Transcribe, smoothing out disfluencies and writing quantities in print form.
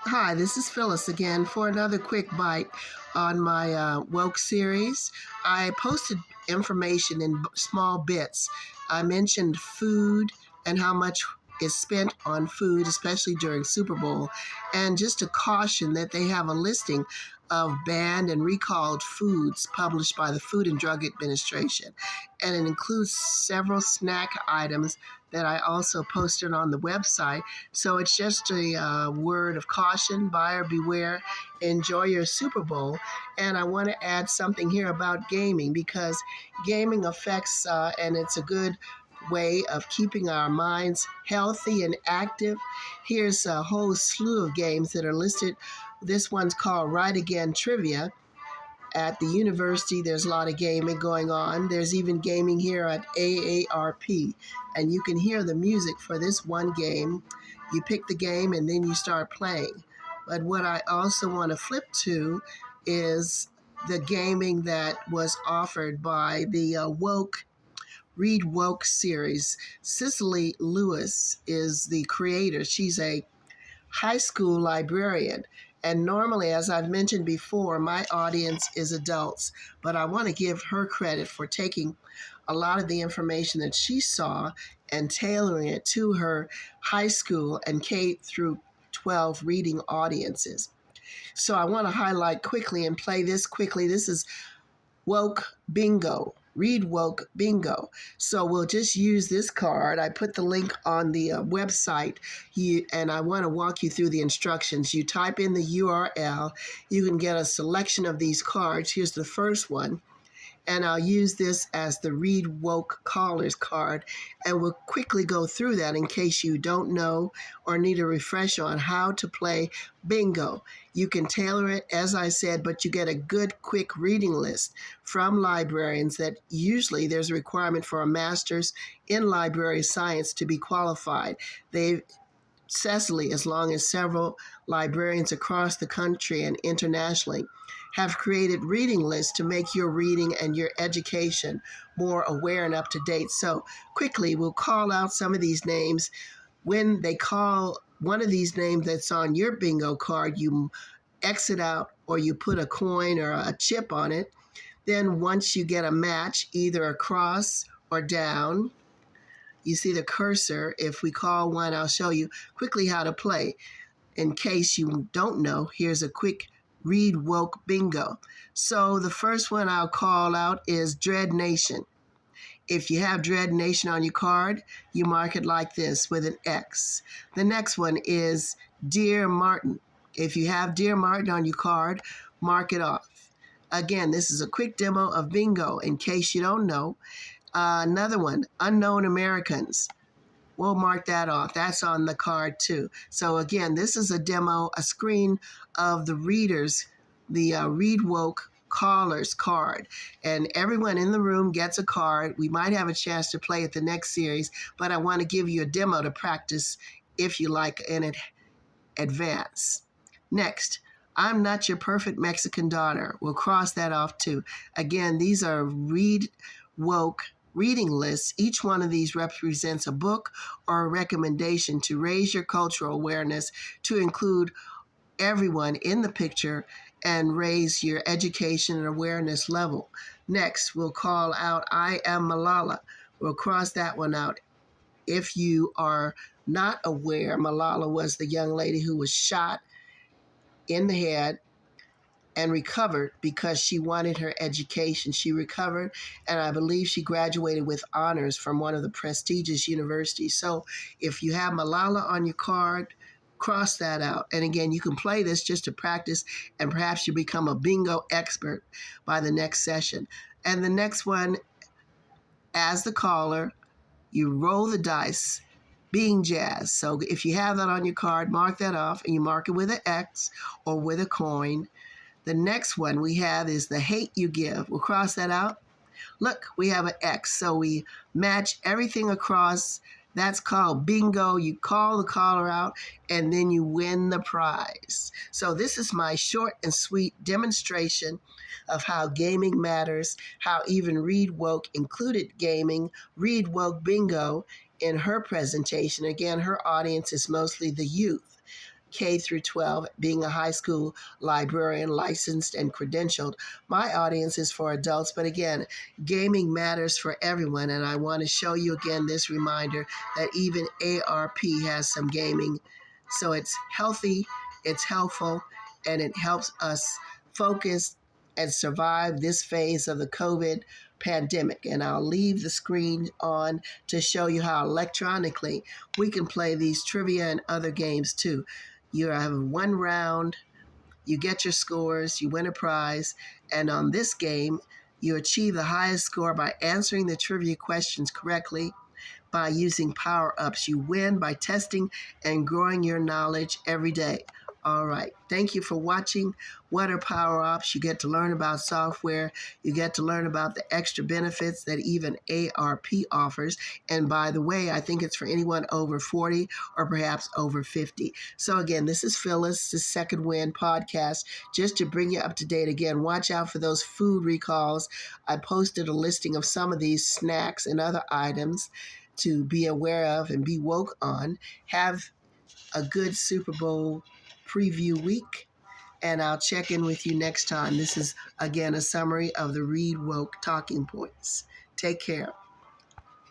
Hi, this is Phyllis again for another quick bite on my woke series. I posted information in small bits. I mentioned food and how much is spent on food, especially during Super Bowl, and just a caution that they have a listing of banned and recalled foods published by the Food and Drug Administration. And it includes several snack items that I also posted on the website. So it's just a word of caution, buyer beware, enjoy your Super Bowl. And I want to add something here about gaming because gaming affects, and it's a good way of keeping our minds healthy and active. Here's a whole slew of games that are listed. This one's called Right Again Trivia. At the university, there's a lot of gaming going on. There's even gaming here at AARP, and you can hear the music for this one game. You pick the game and then you start playing. But what I also want to flip to is the gaming that was offered by the Read Woke series. Cicely Lewis is the creator. She's a high school librarian. And normally, as I've mentioned before, my audience is adults, but I want to give her credit for taking a lot of the information that she saw and tailoring it to her high school and K through 12 reading audiences. So I want to highlight quickly and play this quickly. This is Woke Bingo. Read Woke Bingo. So we'll just use this card. I put the link on the website, and I want to walk you through the instructions. You type in the URL. You can get a selection of these cards. Here's the first one. And I'll use this as the Read Woke Callers card. And we'll quickly go through that in case you don't know or need a refresher on how to play bingo. You can tailor it, as I said, but you get a good, quick reading list from librarians that usually there's a requirement for a master's in library science to be qualified. Cecily, as long as several librarians across the country and internationally have created reading lists to make your reading and your education more aware and up to date. So quickly, we'll call out some of these names. When they call one of these names that's on your bingo card, you exit out or you put a coin or a chip on it. Then once you get a match, either across or down, you see the cursor. If we call one, I'll show you quickly how to play. In case you don't know, here's a quick Read Woke Bingo. So the first one I'll call out is Dread Nation. If you have Dread Nation on your card, you mark it like this with an X. The next one is Dear Martin. If you have Dear Martin on your card, mark it off. Again, this is a quick demo of bingo in case you don't know. Another one, Unknown Americans. We'll mark that off. That's on the card too. So again, this is a demo, a screen of the readers, the Read Woke Callers card. And everyone in the room gets a card. We might have a chance to play at the next series, but I want to give you a demo to practice if you like in advance. Next, I'm Not Your Perfect Mexican Daughter. We'll cross that off too. Again, these are Read Woke reading lists. Each one of these represents a book or a recommendation to raise your cultural awareness, to include everyone in the picture and raise your education and awareness level. Next, we'll call out I Am Malala. We'll cross that one out. If you are not aware, Malala was the young lady who was shot in the head and recovered because she wanted her education. She recovered, and I believe she graduated with honors from one of the prestigious universities. So if you have Malala on your card, cross that out. And again, you can play this just to practice, and perhaps you become a bingo expert by the next session. And the next one, as the caller, you roll the dice, being jazz. So if you have that on your card, mark that off, and you mark it with an X or with a coin. The next one we have is The Hate You Give. We'll cross that out. Look, we have an X. So we match everything across. That's called bingo. You call the caller out, and then you win the prize. So this is my short and sweet demonstration of how gaming matters, how even Read Woke included gaming, Read Woke Bingo in her presentation. Again, her audience is mostly the youth. K through 12, being a high school librarian, licensed and credentialed. My audience is for adults, but again, gaming matters for everyone. And I want to show you again this reminder that even ARP has some gaming. So it's healthy, it's helpful, and it helps us focus and survive this phase of the COVID pandemic. And I'll leave the screen on to show you how electronically we can play these trivia and other games too. You have one round, you get your scores, you win a prize, and on this game, you achieve the highest score by answering the trivia questions correctly by using power ups. You win by testing and growing your knowledge every day. All right. Thank you for watching. What are power ups? You get to learn about software. You get to learn about the extra benefits that even ARP offers. And by the way, I think it's for anyone over 40 or perhaps over 50. So again, this is Phyllis, the Second Wind podcast, just to bring you up to date. Again, watch out for those food recalls. I posted a listing of some of these snacks and other items to be aware of and be woke on. Have a good Super Bowl preview week, and I'll check in with you next time. This is, again, a summary of the Read Woke talking points. Take care.